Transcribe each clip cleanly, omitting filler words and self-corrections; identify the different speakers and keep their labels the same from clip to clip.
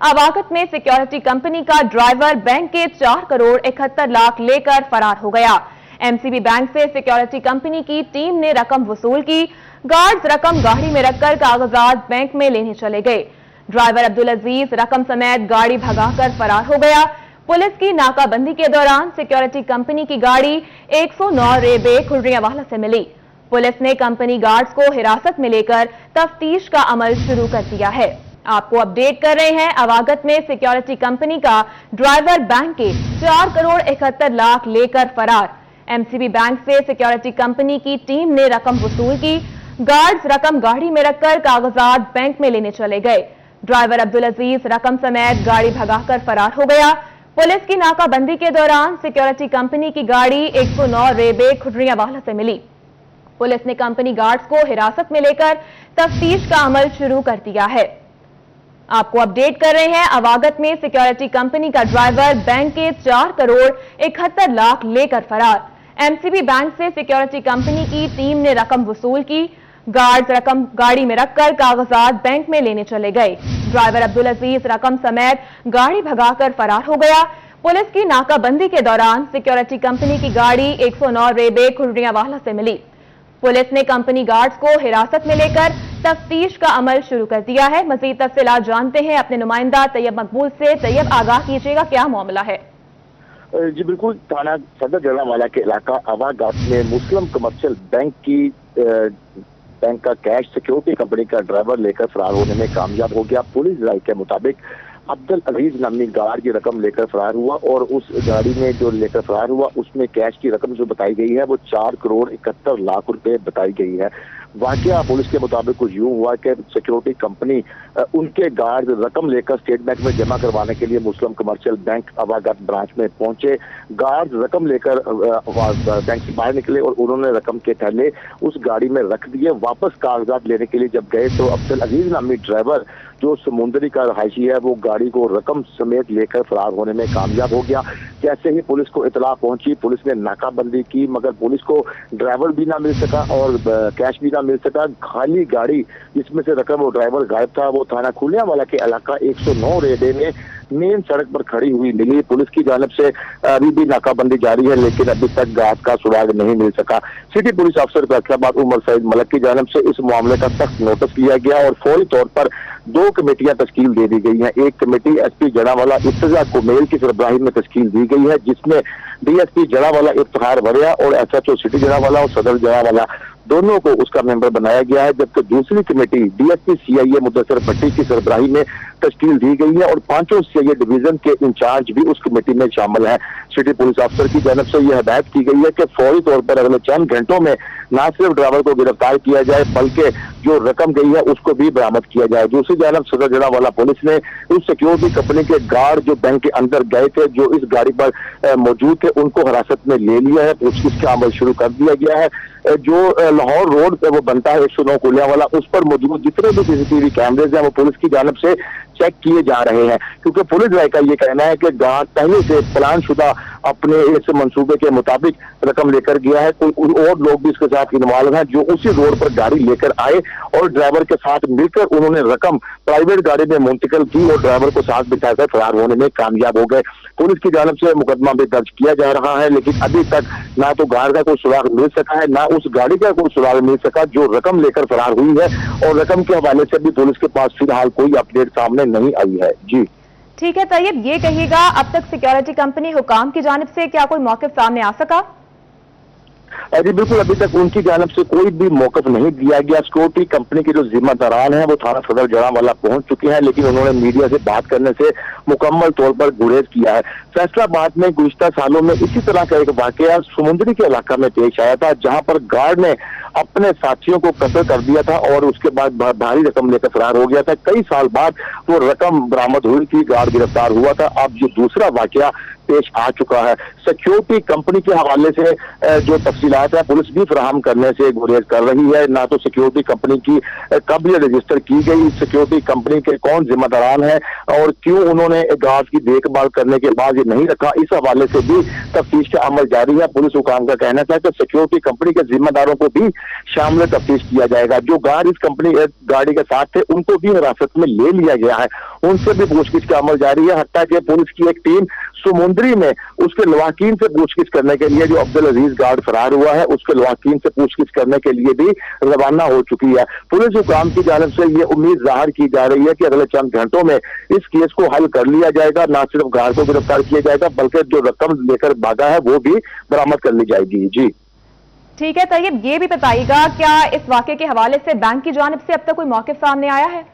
Speaker 1: अवागत में security company का driver bank के 4 करोड़ 71 लाख लेकर फरार हो गया। एमसीबी बैंक से सिक्योरिटी कंपनी की टीम ने रकम वसूल की। गार्ड्स रकम गाड़ी में रखकर कागजात बैंक में लेने चले गए। ड्राइवर अब्दुल अजीज रकम समेत गाड़ी भगाकर फरार हो गया। पुलिस की नाकाबंदी के दौरान सिक्योरिटी कंपनी की गाड़ी 109 रेबे खुर्रियावाला से मिली। पुलिस ने कंपनी गार्ड्स को हिरासत में लेकर तफ्तीश का अमल शुरू कर दिया है। आपको अपडेट कर रहे हैं, अवागत में सिक्योरिटी कंपनी का ड्राइवर बैंक के 4 करोड़ 71 लाख लेकर फरार। एमसीबी बैंक से सिक्योरिटी कंपनी की टीम ने रकम वसूल की। गार्ड्स रकम गाड़ी में रखकर कागजात बैंक में लेने चले गए। ड्राइवर अब्दुल अजीज रकम समेत गाड़ी भगाकर फरार हो गया। पुलिस की नाकाबंदी के दौरान सिक्योरिटी कंपनी की गाड़ी 109 रेबे खुर्रियावाला से मिली। पुलिस ने कंपनी गार्ड्स को हिरासत में लेकर तफ्तीश का अमल शुरू कर दिया है। आपको अपडेट कर रहे हैं, अवागत में सिक्योरिटी कंपनी का ड्राइवर बैंक के 4 करोड़ 71 लाख लेकर फरार। एमसीबी बैंक से सिक्योरिटी कंपनी की टीम ने रकम वसूल की। गार्ड्स रकम गाड़ी में रखकर कागजात बैंक में लेने चले गए। ड्राइवर अब्दुल अजीज रकम समेत गाड़ी भगाकर फरार हो गया। पुलिस की नाकाबंदी के दौरान सिक्योरिटी कंपनी की गाड़ी 109 रेबे खुर्रियावाला से मिली। पुलिस ने कंपनी गार्ड्स को हिरासत में लेकर तफ्तीश का अमल शुरू कर दिया है। मजीद तफसीलात जानते हैं अपने नुमाइंदा तैयब मकबूल से। तैयब, आगाह कीजिएगा, क्या मामला है?
Speaker 2: जी बिल्कुल, थाना सदर जलावाला के इलाका अवागत में मुस्लिम कमर्शियल बैंक का कैश सिक्योरिटी कंपनी का ड्राइवर लेकर फरार होने में कामयाब हो गया। पुलिस राय के मुताबिक अब्दुल अजीज नामी गार्ड की रकम लेकर फरार हुआ और उस गाड़ी में जो लेकर फरार हुआ उसमें कैश की रकम जो बताई गई है वो 4 करोड़ 71 लाख रुपए बताई गई है। वाकया पुलिस के मुताबिक कुछ यूं हुआ कि सिक्योरिटी कंपनी उनके गार्ड रकम लेकर स्टेट बैंक में जमा करवाने के लिए मुस्लिम कमर्शियल बैंक अवागत ब्रांच में पहुंचे। गार्ड रकम लेकर बैंक से बाहर निकले और उन्होंने रकम के थैले उस गाड़ी में रख दिए। वापस कागजात लेने के लिए जब गए तो अब्दुल अजीज नामी ड्राइवर जो समुद्री का रहायशी है वो गाड़ी को रकम समेत लेकर फरार होने में कामयाब हो गया। जैसे ही पुलिस को इतला पहुंची, पुलिस ने नाकाबंदी की, मगर पुलिस को ड्राइवर भी ना मिल सका और कैश भी ना मिल सका। खाली गाड़ी जिसमें से रकम और ड्राइवर गायब था वो थाना खुर्रियावाला के इलाका 109 रेबे में मेन सड़क पर खड़ी हुई मिली। पुलिस की जानिब से अभी भी नाकाबंदी जारी है, लेकिन अभी तक गार्ड का सुराग नहीं मिल सका। सिटी पुलिस अफसर फैसलाबाद उमर सईद मलक की जानिब से इस मामले का सख्त नोटिस लिया गया और फौरी तौर पर 2 कमेटियां तश्कील दे दी गई हैं। एक कमेटी एसपी जड़ावाला इफ्तिजा कुमेल की सरबराही में तश्कील दी गई है, जिसमें डीएसपी जड़ावाला इफ्तिखार वरिया और एसएचओ सिटी जड़ावाला और सदर जड़ावाला दोनों को उसका मेंबर बनाया गया है। जबकि दूसरी कमेटी डीएसपी सीआईए मुदस्सर भट्टी की सरबराही में तश्कील दी गई है और 5 सीआईए डिवीजन के इंचार्ज भी उस कमेटी में शामिल हैं। सिटी पुलिस अफसर की जानब से यह हिदायत की गई है कि फौरी तौर पर अगले चंद घंटों में न सिर्फ ड्राइवर को गिरफ्तार किया जाए बल्कि जो रकम गई है उसको भी बरामद किया जाए। दूसरी जानब सदर जड़ावाला पुलिस ने उस सिक्योरिटी कंपनी के गार्ड जो बैंक के अंदर गए थे, जो इस गाड़ी पर मौजूद थे, उनको हिरासत में ले लिया है। उसका अमल शुरू कर दिया गया है। जो लाहौर रोड पे वो बनता है 109 खुर्रियावाला, उस पर मौजूद जितने भी सीसीटीवी कैमरेज हैं वो पुलिस की जानब से चेक किए जा रहे हैं, क्योंकि पुलिस राय का ये कहना है कि गार्ड पहले से प्लान शुदा अपने इस मंसूबे के मुताबिक रकम लेकर गया है। कोई और लोग भी इसके साथ इन्वॉल्व हैं जो उसी रोड पर गाड़ी लेकर आए और ड्राइवर के साथ मिलकर उन्होंने रकम प्राइवेट गाड़ी में मुंतकिल की और ड्राइवर को साथ बिठाकर फरार होने में कामयाब हो गए। पुलिस की जानब से मुकदमा भी दर्ज किया जा रहा है, लेकिन अभी तक ना तो गार्ड का कोई सुराग मिल सका है, ना उस गाड़ी का कोई सुराग मिल सका जो रकम लेकर फरार हुई है। और रकम के हवाले से भी पुलिस के पास फिलहाल कोई अपडेट सामने नहीं आई है। जी
Speaker 1: ठीक है तैयब, ये कहिएगा अब तक सिक्योरिटी कंपनी हुकाम की जानिब से क्या कोई मौक़िफ़ सामने आ सका?
Speaker 2: जी बिल्कुल, अभी तक उनकी जानब से कोई भी मौक़िफ़ नहीं दिया गया। सिक्योरिटी कंपनी के जो जिम्मेदारान हैं वो थाना सदर जड़ावाला पहुंच चुके हैं, लेकिन उन्होंने मीडिया से बात करने से मुकम्मल तौर पर गुरेज किया है। फैसलाबाद में गुज़िश्ता सालों में इसी तरह का एक वाकया समुद्री के इलाका में पेश आया था, जहां पर गार्ड ने अपने साथियों को कत्ल कर दिया था और उसके बाद भारी रकम लेकर फरार हो गया था। कई साल बाद वो रकम बरामद हुई थी, गार्ड गिरफ्तार हुआ था। अब ये दूसरा वाकया पेश आ चुका है। सिक्योरिटी कंपनी के हवाले से जो तफसीलात है पुलिस भी फराहम करने से गुरेज कर रही है। ना तो सिक्योरिटी कंपनी की कब ये रजिस्टर की गई, सिक्योरिटी कंपनी के कौन जिम्मेदारान है और क्यों उन्होंने गार्ड की देखभाल करने के बाद ये नहीं रखा, इस हवाले से भी तफ्तीश का अमल जारी है। पुलिस हुकाम का कहना था कि सिक्योरिटी कंपनी के जिम्मेदारों को भी शामिल तफ्तीश किया जाएगा। जो गार्ड इस गाड़ी के साथ थे उनको भी हिरासत में ले लिया गया है, उनसे भी पूछगिछ का अमल जारी है। हत्या के पुलिस की एक टीम समुद्री में उसके लवाकिन से पूछगिछ करने के लिए, जो अब्दुल अजीज गार्ड फरार हुआ है उसके लवाकिन से पूछगिछ करने के लिए भी रवाना हो चुकी है। पुलिस हुकाम की जानिब से ये उम्मीद जाहिर की जा रही है कि अगले चंद घंटों में इस केस को हल कर लिया जाएगा। न सिर्फ गार्ड को गिरफ्तार किया जाएगा बल्कि जो रकम लेकर भागा है वो भी बरामद कर ली जाएगी। जी
Speaker 1: ठीक है तैयब, ये भी बताइएगा क्या इस वाकये के हवाले से बैंक की जानिब से अब तक कोई मौक़िफ़ सामने आया है?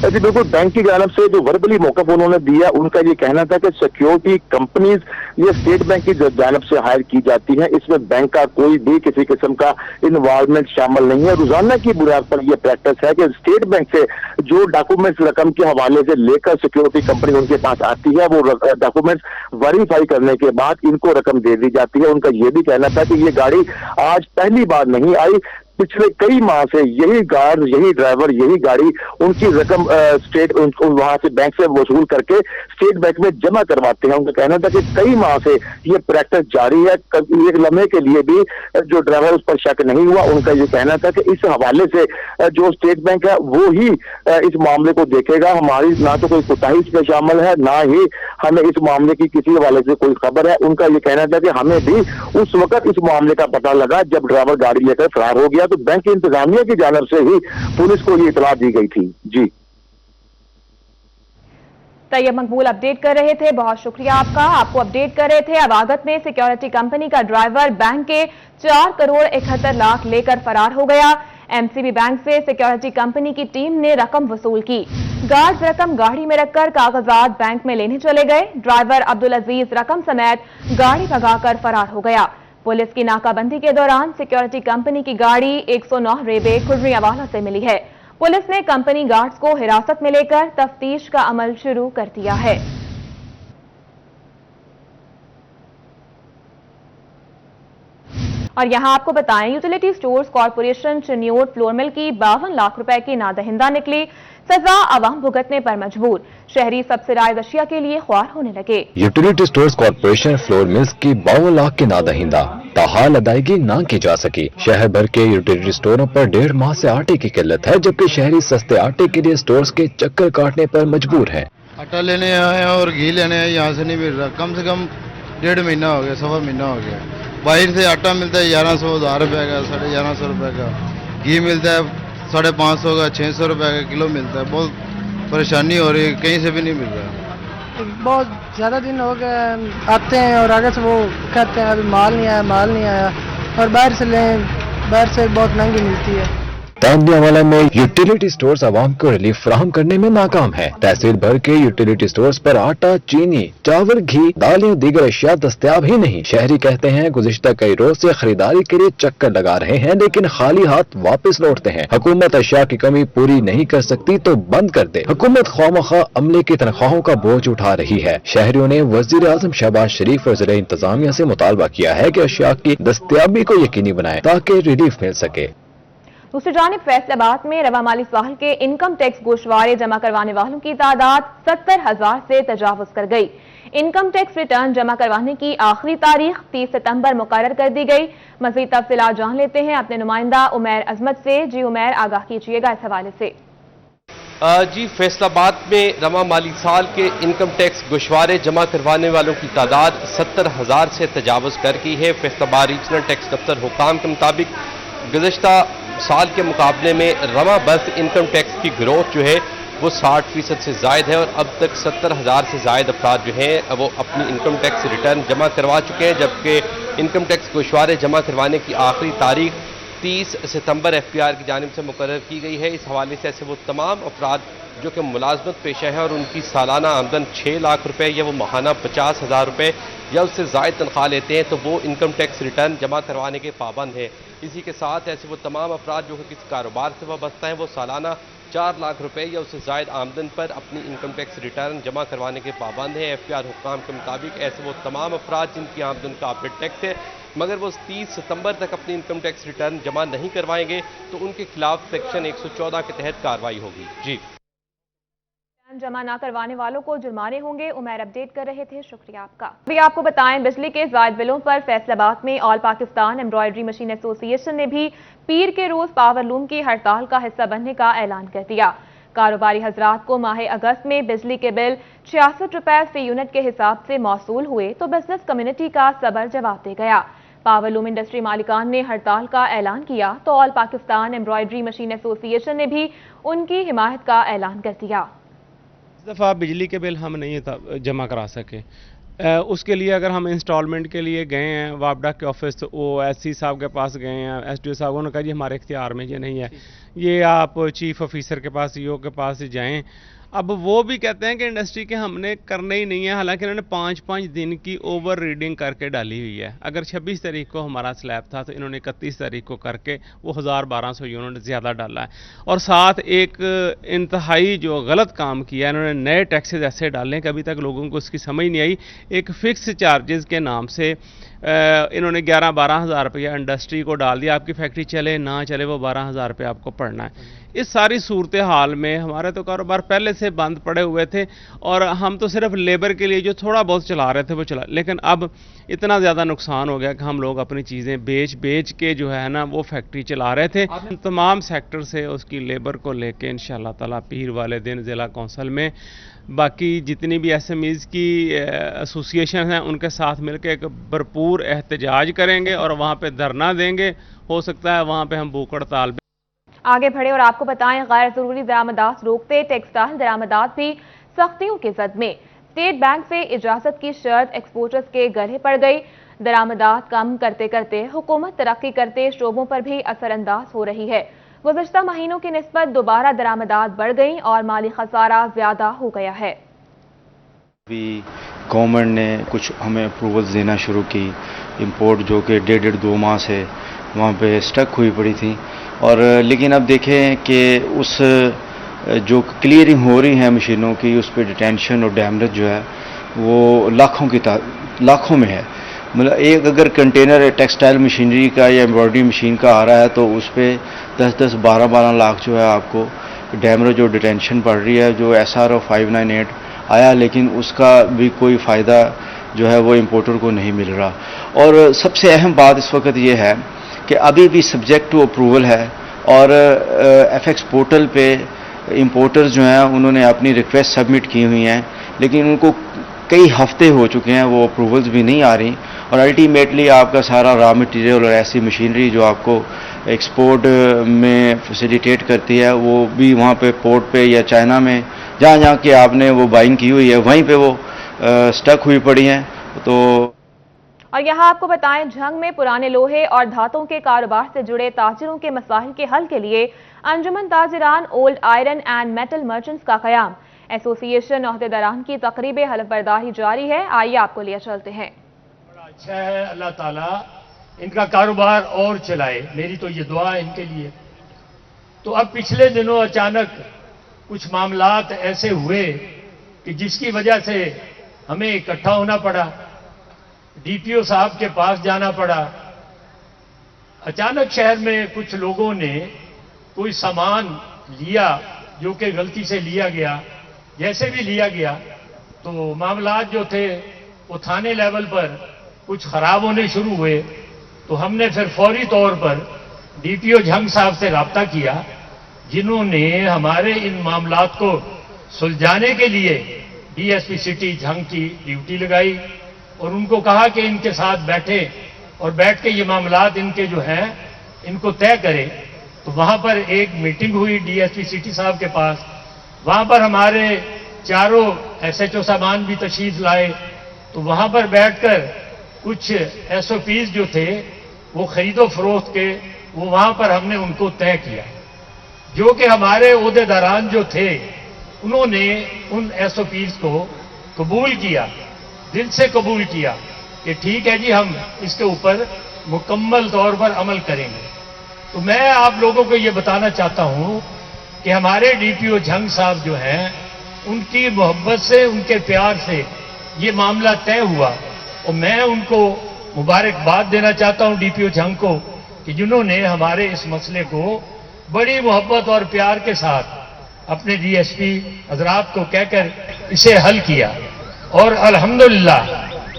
Speaker 2: जी बिल्कुल, बैंक की जानब से जो वर्बली मौक़िफ़ उन्होंने दिया, उनका ये कहना था कि सिक्योरिटी कंपनीज ये स्टेट बैंक की जानब से हायर की जाती है, इसमें बैंक का कोई भी किसी किस्म का इन्वॉल्वमेंट शामिल नहीं है। रोजाना की बुनियाद पर यह प्रैक्टिस है कि स्टेट बैंक से जो डॉक्यूमेंट्स रकम के हवाले से लेकर सिक्योरिटी कंपनी उनके पास आती है, वो डॉक्यूमेंट्स वेरीफाई करने के बाद इनको रकम दे दी जाती है। उनका ये भी कहना था कि ये गाड़ी आज पहली बार नहीं आई, पिछले कई माह से यही गार्ड, यही ड्राइवर, यही गाड़ी उनकी रकम स्टेट वहां से बैंक से वसूल करके स्टेट बैंक में जमा करवाते हैं। उनका कहना था कि कई माह से ये प्रैक्टिस जारी है, एक लम्हे के लिए भी जो ड्राइवर उस पर शक नहीं हुआ। उनका ये कहना था कि इस हवाले से जो स्टेट बैंक है वो ही इस मामले को देखेगा, हमारी ना तो कोई कोताही इसमें शामिल है, ना ही हमें इस मामले की किसी हवाले से कोई खबर है। उनका ये कहना था कि हमें भी उस वक्त इस मामले का पता लगा जब ड्राइवर गाड़ी लेकर फरार हो गया, तो बैंक की इंतजामिया की जानब से ही पुलिस को ये इतला दी गई थी। जी
Speaker 1: तैयब मकबूल अपडेट कर रहे थे, बहुत शुक्रिया आपका। आपको अपडेट कर रहे थे अवागत में सिक्योरिटी कंपनी का ड्राइवर बैंक के 4 करोड़ 71 लाख लेकर फरार हो गया। एमसीबी बैंक से सिक्योरिटी कंपनी की टीम ने रकम वसूल की। गार्ड्स रकम गाड़ी में रखकर कागजात बैंक में लेने चले गए। ड्राइवर अब्दुल अजीज रकम समेत गाड़ी भगाकर फरार हो गया। पुलिस की नाकाबंदी के दौरान सिक्योरिटी कंपनी की गाड़ी 109 रेबे खुर्रियावाला से मिली है। पुलिस ने कंपनी गार्ड्स को हिरासत में लेकर तफ्तीश का अमल शुरू कर दिया है। और यहां आपको बताएं, utility stores corporation Chiniot flour mill की 52 लाख रुपए की नादहिंदा निकली। सजा आवाम भुगतने पर मजबूर, शहरी सब्सिडाइज अशिया के लिए ख्वार होने लगे।
Speaker 3: Utility stores corporation flour mills की 52 लाख की नादहिंदा ताहाल अदायगी न की जा सकी। शहर भर के यूटिलिटी स्टोरों पर 1.5 माह से आटे की किल्लत है, जबकि शहरी सस्ते आटे के लिए स्टोर्स के चक्कर काटने पर मजबूर है।
Speaker 4: आटा लेने आए और घी लेने आए, यहाँ से नहीं मिल रहा। कम से कम 1.5 महीना हो गया, 1.25 महीना हो गया। बाहर से आटा मिलता है 1100 रुपए का, 1150 रुपए का। घी मिलता है 550 का, 600 रुपए का किलो मिलता है। बहुत परेशानी हो रही है, कहीं से भी नहीं मिल रहा।
Speaker 5: बहुत ज़्यादा दिन हो गए, आते हैं और आगे से वो कहते हैं अभी माल नहीं आया, और बाहर से लें, बाहर से बहुत महंगी मिलती है।
Speaker 3: तांदियावाला में यूटिलिटी स्टोर्स आवाम को रिलीफ फराहम करने में नाकाम है। तहसील भर के यूटिलिटी स्टोर्स पर आटा, चीनी, चावल, घी, दालें और दीगर अशिया दस्तयाब ही नहीं। शहरी कहते हैं गुज़िश्ता कई रोज से खरीदारी के लिए चक्कर लगा रहे हैं, लेकिन खाली हाथ वापस लौटते हैं। हुकूमत अशिया की कमी पूरी नहीं कर सकती तो बंद कर दे। हुकूमत ख्वामख्वाह अमले की तनख्वाहों का बोझ उठा रही है। शहरियों ने वज़ीर आज़म शहबाज शरीफ और ज़िला इंतजामिया से मुतालबा किया है कि अशिया की दस्तयाबी को यकीनी बनाए ताकि रिलीफ मिल सके।
Speaker 1: दूसरी जानिब फैसलाबाद में रवा माली साल के इनकम टैक्स गोशवारे जमा करवाने वालों की तादाद 70,000 से तजावुज कर गई। इनकम टैक्स रिटर्न जमा करवाने की आखिरी तारीख 30 सितंबर मुकर्रर कर दी गई। मज़ीद तफसीलात जान लेते हैं अपने नुमाइंदा उमैर अजमत से। जी उमैर, आगाह कीजिएगा इस हवाले से।
Speaker 6: जी, फैसलाबाद में रवा माली साल के इनकम टैक्स गोशवारे जमा करवाने वालों की तादाद 70,000 से तजावुज कर गई है। फैसलाबाद रीजनल टैक्स दफ्तर हुकाम के मुताबिक गुज़श्ता साल के मुकाबले में रवा बर्थ इनकम टैक्स की ग्रोथ जो है वो 60% से ज़ायद है और अब तक 70,000 से ज़ायद अफराद जो हैं वो अपनी इनकम टैक्स रिटर्न जमा करवा चुके हैं, जबकि इनकम टैक्स गोशवारे जमा करवाने की आखिरी तारीख 30 सितंबर FPR की जानिब से मुकर्रर की गई है। इस हवाले से ऐसे वो तमाम अफराद जो कि मुलाजमत पेशा है और उनकी सालाना आमदन 6 लाख रुपए या वो माहाना 50,000 रुपये या उससे ज़ायद तनख्वाह लेते हैं तो वो इनकम टैक्स रिटर्न जमा करवाने के पाबंद है। इसी के साथ ऐसे वो तमाम अफराद जो कि किसी कारोबार से वाबस्ता हैं वो सालाना 4 लाख रुपए या उससे ज़ायद आमदन पर अपनी इनकम टैक्स रिटर्न जमा करवाने के पाबंद हैं। FPR हुक्काम के मुताबिक ऐसे वो तमाम अफराद जिनकी आमदन का अपडेट टैक्स है मगर वो 30 सितंबर तक अपनी इनकम टैक्स रिटर्न जमा नहीं करवाएंगे तो उनके खिलाफ सेक्शन 114 के तहत कार्रवाई होगी। जी
Speaker 1: जमा न करवाने वालों को जुर्माने होंगे। उमैर अपडेट कर रहे थे, शुक्रिया आपका। अभी आपको बताएं, बिजली के ज़ायद बिलों पर फैसलाबाद में all Pakistan embroidery machine association ने भी पीर के रोज पावर लूम की हड़ताल का हिस्सा बनने का ऐलान कर दिया। कारोबारी हजरात को माह अगस्त में बिजली के बिल 66 रुपए फी यूनिट के हिसाब से मौसूल हुए तो बिजनेस कम्युनिटी का सबर जवाब दे गया। पावर लूम इंडस्ट्री मालिकान ने हड़ताल का ऐलान किया तो all Pakistan embroidery machine association ने भी उनकी हिमायत का ऐलान कर दिया।
Speaker 7: इस दफ़ा बिजली के बिल हम नहीं जमा करा सके। उसके लिए अगर हम इंस्टॉलमेंट के लिए गए हैं वापडा के ऑफिस, वो एससी साहब के पास गए हैं, एसडीओ साहब, उन्होंने कहा जी हमारे इख्तियार में ये नहीं है, ये आप चीफ ऑफिसर के पास, ईओ के पास जाएं। अब वो भी कहते हैं कि इंडस्ट्री के हमने करने ही नहीं है, हालांकि इन्होंने 5-5 दिन की ओवर रीडिंग करके डाली हुई है। अगर 26 तारीख को हमारा स्लैब था तो इन्होंने 31 तारीख को करके वो 1200 यूनिट ज़्यादा डाला है। और साथ एक इंतहाई जो गलत काम किया, इन्होंने नए टैक्सेस ऐसे डाले कि अभी तक लोगों को उसकी समझ नहीं आई। एक फ़िक्स चार्जेस के नाम से इन्होंने 11-12 हज़ार रुपया इंडस्ट्री को डाल दिया। आपकी फैक्ट्री चले ना चले वो 12 हज़ार रुपये आपको पड़ना है। इस सारी सूरत हाल में हमारे तो कारोबार पहले से बंद पड़े हुए थे और हम तो सिर्फ लेबर के लिए जो थोड़ा बहुत चला रहे थे वो चला, लेकिन अब इतना ज़्यादा नुकसान हो गया कि हम लोग अपनी चीज़ें बेच के जो है ना वो फैक्ट्री चला रहे थे। तमाम सेक्टर से उसकी लेबर को लेके इंशाअल्लाह ताला पीर वाले दिन ज़िला कौंसल में बाकी जितनी भी एसएमईज़ की एसोसिएशन हैं उनके साथ मिलकर एक भरपूर एहतजाज करेंगे और वहाँ पे धरना देंगे। हो सकता है वहाँ पे हम भूख हड़ताल
Speaker 1: आगे बढ़े और आपको बताएं, गैर जरूरी दरामदात रोकते टेक्सटाइल दरामदात भी सख्तियों के जद में। स्टेट बैंक से इजाजत की शर्त एक्सपोर्टर्स के गले पड़ गई। दरामदात कम करते करते हुकूमत तरक्की करते शोबों पर भी असरअंदाज हो रही है। गुज़श्ता महीनों की निस्बत दोबारा दरामदात बढ़ गई और माली खसारा ज्यादा हो गया है।
Speaker 8: अभी गवर्नमेंट ने कुछ हमें अप्रूवल्स देना शुरू की, इंपोर्ट जो कि 1.5-2 माह से वहाँ पे स्टक हुई पड़ी थी। और लेकिन अब देखें कि उस जो क्लियरिंग हो रही है मशीनों की, उस पर डिटेंशन और डैमेज जो है वो लाखों में है। मतलब एक अगर कंटेनर टेक्सटाइल मशीनरी का या एम्ब्रॉयडरी मशीन का आ रहा है तो उस पर 10-10, 12-12 लाख जो है आपको डैमेज और डिटेंशन पड़ रही है। जो SRO 598 आया लेकिन उसका भी कोई फ़ायदा जो है वो इंपोर्टर को नहीं मिल रहा। और सबसे अहम बात इस वक्त ये है कि अभी भी सब्जेक्ट टू अप्रूवल है और FX पोर्टल पे इंपोर्टर्स जो हैं उन्होंने अपनी रिक्वेस्ट सबमिट की हुई हैं, लेकिन उनको कई हफ्ते हो चुके हैं, वो अप्रूवल्स भी नहीं आ रही। और अल्टीमेटली आपका सारा रॉ मटेरियल और ऐसी मशीनरी जो आपको एक्सपोर्ट में फैसिलिटेट करती है वो भी वहाँ पे पोर्ट पे या चाइना में जहाँ कि आपने वो बाइंग की हुई है वहीं पे वो स्टक हुई पड़ी हैं। तो
Speaker 1: और यहाँ आपको बताएं, झंग में पुराने लोहे और धातों के कारोबार से जुड़े ताजिरों के मसाइल के हल के लिए Anjuman Tajiran old iron and metal merchants का क़याम। एसोसिएशन ओहदेदारान की तकरीब हलफबरदारी जारी है। आइए आपको लिए चलते हैं।
Speaker 9: बड़ा अच्छा है, अल्लाह ताला इनका कारोबार और चलाए, मेरी तो ये दुआ है इनके लिए। तो अब पिछले दिनों अचानक कुछ मामलात ऐसे हुए कि जिसकी वजह से हमें इकट्ठा होना पड़ा, डीपीओ साहब के पास जाना पड़ा। अचानक शहर में कुछ लोगों ने कोई सामान लिया जो कि गलती से लिया गया, जैसे भी लिया गया तो मामलात जो थे वो थाने लेवल पर कुछ खराब होने शुरू हुए। तो हमने फिर फौरी तौर पर डीपीओ झंग साहब से राब्ता किया, जिन्होंने हमारे इन मामलात को सुलझाने के लिए डीएसपी सिटी झंग की ड्यूटी लगाई और उनको कहा कि इनके साथ बैठे और बैठ के ये मामलात इनके जो हैं इनको तय करें। तो वहां पर एक मीटिंग हुई डीएसपी सिटी साहब के पास। वहां पर हमारे चारों SHO सामान भी तशरीफ लाए। तो वहां पर बैठकर कुछ SOPs जो थे वो खरीदो फरोख्त के, वो वहां पर हमने उनको तय किया, जो कि हमारे ओहदेदारान जो थे उन्होंने उन SOPs को कबूल किया, दिल से कबूल किया कि ठीक है जी, हम इसके ऊपर मुकम्मल तौर पर अमल करेंगे। तो मैं आप लोगों को ये बताना चाहता हूं कि हमारे डीपीओ झंग साहब जो हैं उनकी मोहब्बत से, उनके प्यार से ये मामला तय हुआ और मैं उनको मुबारकबाद देना चाहता हूं डीपीओ झंग को कि जिन्होंने हमारे इस मसले को बड़ी मोहब्बत और प्यार के साथ अपने डीएसपी हजरात को कहकर इसे हल किया। और अल्हम्दुलिल्लाह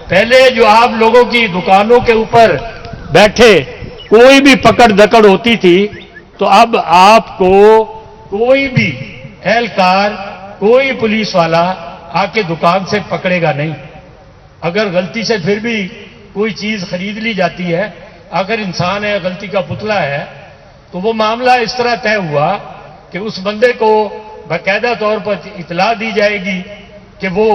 Speaker 9: पहले जो आप लोगों की दुकानों के ऊपर बैठे कोई भी पकड़ दकड़ होती थी, तो अब आपको कोई भी एहलकार, कोई पुलिस वाला आके दुकान से पकड़ेगा नहीं। अगर गलती से फिर भी कोई चीज खरीद ली जाती है, अगर इंसान है, गलती का पुतला है, तो वो मामला इस तरह तय हुआ कि उस बंदे को बाकायदा तौर पर इतला दी जाएगी कि वो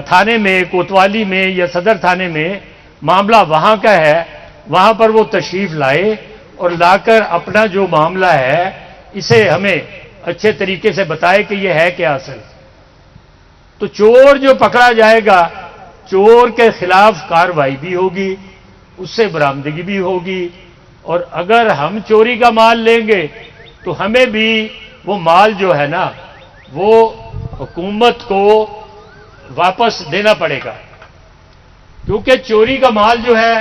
Speaker 9: थाने में, कोतवाली में या सदर थाने में मामला वहां का है, वहां पर वो तशरीफ लाए और लाकर अपना जो मामला है इसे हमें अच्छे तरीके से बताए कि ये है क्या असल। तो चोर जो पकड़ा जाएगा, चोर के खिलाफ कार्रवाई भी होगी, उससे बरामदगी भी होगी। और अगर हम चोरी का माल लेंगे तो हमें भी वो माल जो है ना वो हुकूमत को वापस देना पड़ेगा, क्योंकि चोरी का माल जो है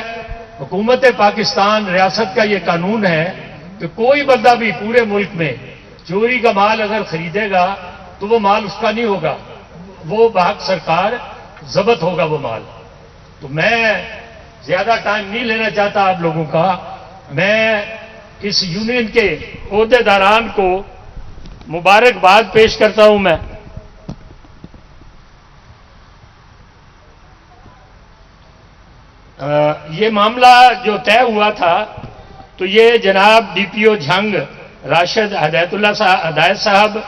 Speaker 9: हुकूमत पाकिस्तान, रियासत का ये कानून है कि कोई बंदा भी पूरे मुल्क में चोरी का माल अगर खरीदेगा तो वो माल उसका नहीं होगा, वो बाहक सरकार जब्त होगा वो माल। तो मैं ज्यादा टाइम नहीं लेना चाहता आप लोगों का। मैं इस यूनियन के ओहदेदारान को मुबारकबाद पेश करता हूं। मैं ये मामला जो तय हुआ था, तो ये जनाब डीपीओ झंग राशिद हदायत साहब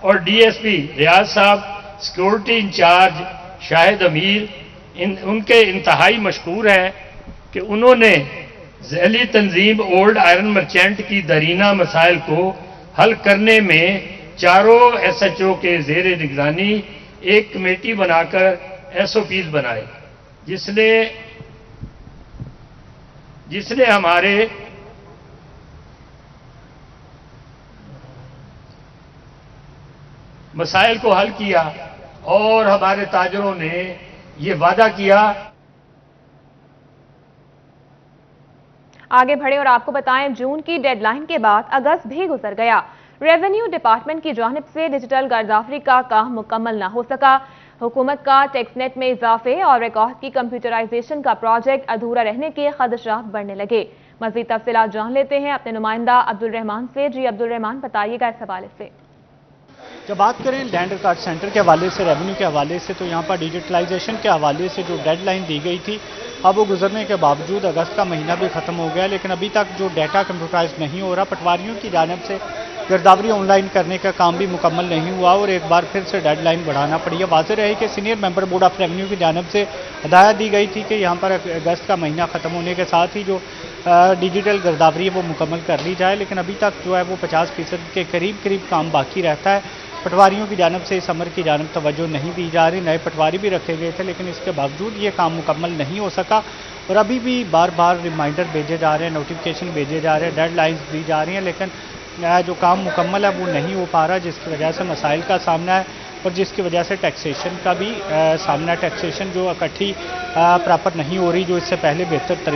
Speaker 9: और डीएसपी रियाज साहब, सिक्योरिटी इंचार्ज शाहिद अमीर, उनके इंतहाई मशकूर हैं कि उन्होंने ज़ैली तंजीम ओल्ड आयरन मर्चेंट की दरीना मसाइल को हल करने में चारों एसएचओ के ज़ेर निगरानी एक कमेटी बनाकर एसओपीज बनाए, जिसने हमारे मसाइल को हल किया। और हमारे ताजरों ने ये वादा किया।
Speaker 1: आगे बढ़े और आपको बताएं, जून की डेडलाइन के बाद अगस्त भी गुजर गया। रेवेन्यू डिपार्टमेंट की जानिब से डिजिटल गर्दावरी का काम मुकम्मल न हो सका। हुकूमत का टैक्सनेट में इजाफे और रिकॉर्ड की कंप्यूटराइजेशन का प्रोजेक्ट अधूरा रहने के खदशात बढ़ने लगे। मजीद तफसीलात जान लेते हैं अपने नुमाइंदा अब्दुल रहमान से। जी अब्दुल रहमान, बताइएगा इस हवाले से।
Speaker 10: जब बात करें लैंड रिकॉर्ड सेंटर के हवाले से, रेवेन्यू के हवाले से, तो यहाँ पर डिजिटलाइजेशन के हवाले से जो डेडलाइन दी गई थी, अब वो गुजरने के बावजूद अगस्त का महीना भी ख़त्म हो गया, लेकिन अभी तक जो डाटा कंप्यूटराइज नहीं हो रहा। पटवारियों की जानिब से गिरदावरी ऑनलाइन करने का काम भी मुकम्मल नहीं हुआ और एक बार फिर से डेडलाइन बढ़ाना पड़ी है। वाज़ेह रहे कि senior member board of revenue की जानिब से हदायत दी गई थी कि यहाँ पर अगस्त का महीना ख़त्म होने के साथ ही जो डिजिटल गिरदावरी है वो मुकम्मल कर ली जाए, लेकिन अभी तक जो है वो 50% के करीब काम बाकी रहता है। पटवारियों की जानिब से इस अमर की जानिब तवज्जो नहीं दी जा रही। नए पटवारी भी रखे गए थे, लेकिन इसके बावजूद ये काम मुकम्मल नहीं हो सका और अभी भी बार बार रिमाइंडर भेजे जा रहे हैं, नोटिफिकेशन भेजे जा रहे हैं, डेडलाइंस दी जा रही हैं, लेकिन जो काम मुकम्मल है वो नहीं हो पा रहा, जिसकी वजह से मसाइल का सामना है और जिसकी वजह से टैक्सेशन का भी सामना, टैक्सेशन जो इकट्ठी प्रॉपर नहीं हो रही, जो इससे पहले बेहतर